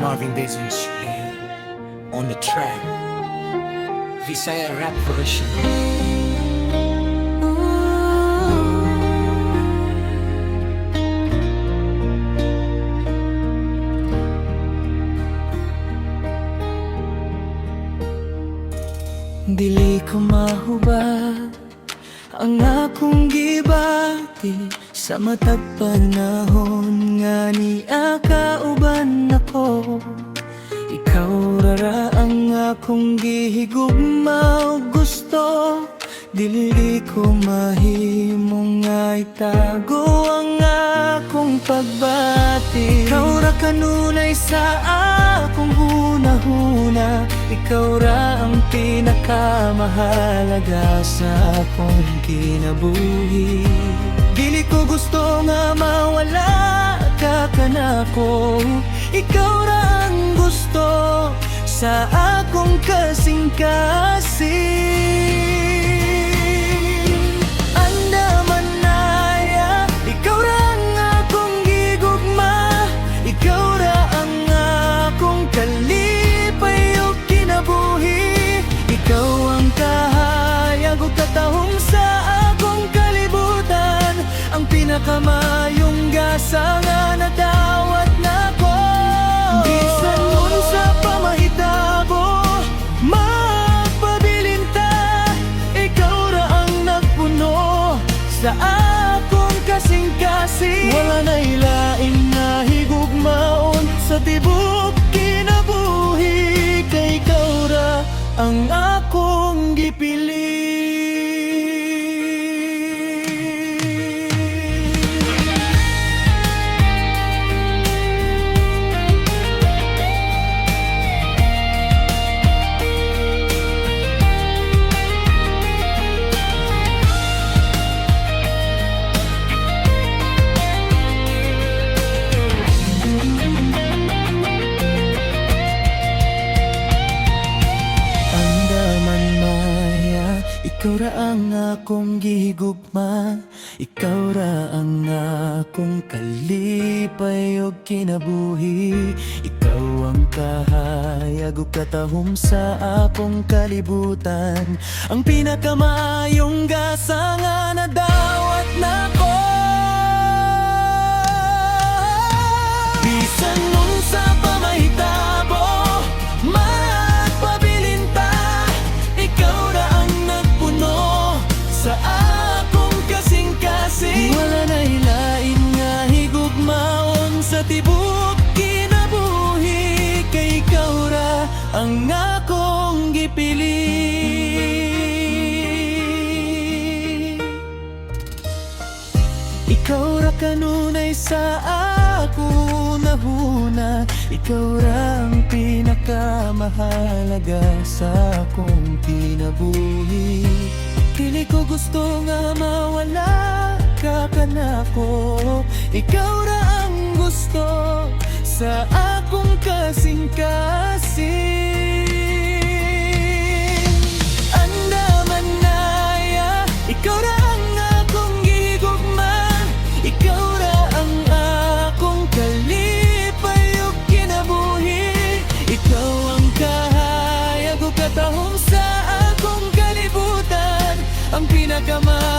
Marvin Bezins on the track. Visaya rap version. Dili ko mahubad ang akong gibati sa matag panahon nga niya kauban ako. Ikaw rara ang akong gihigugma ug gusto, dili ko mahimong nga itago ang akong pagbati. Ikaw ra kanunay sa akong hunahuna, ikaw ra ang pinakamahalaga sa akong kinabuhi. Dili ko gusto nga mawala ka kanako, ikaw ra ang gusto sa akong kasing-kasing. Andaman naya, ikaw ra ang akong gigugma, ikaw ra ang akong kalipay ug kinabuhi. Ikaw ang kahayag ug katahom sa akong kalibutan, ang pinakamayong gasa nga nadawat nako. Bisan unsa pa mahitabo, magpabilin ta, ikaw ra ang nagpuno sa akong kasing-kasing. Wala na ilain na higugmaon sa tibok kinabuhi, kay ikaw ra ang akong gipili. Ikaw ra ang akong gihigugma, ikaw ra ang akong kalipay ug kinabuhi. Ikaw ang kahayag ug katahom sa akong kalibutan, ang pinakamayong gasa nga nadawat nako. Bisan unsa pa mahitabo, magpabilin ta, ikaw ra ang nagpuno sa akong kasing-kasing. Wala na hilain nga higugmaon sa tibok kinabuhi, kay ikaw ra ang akong gipili. Ikaw ra kanunay sa akong nahuna, ikaw ra ang pinakamahalaga sa akong kinabuhi. Dili ko gusto nga mawala ka kanako, ikaw ra ang gusto sa akong kasing-kasing. Andaman naya, ikaw ra ang akong gigugma, ikaw ra ang akong kalipay ug kinabuhi. Ikaw ang kahayag ug katahom sa akong kalibutan, ang pinakamayong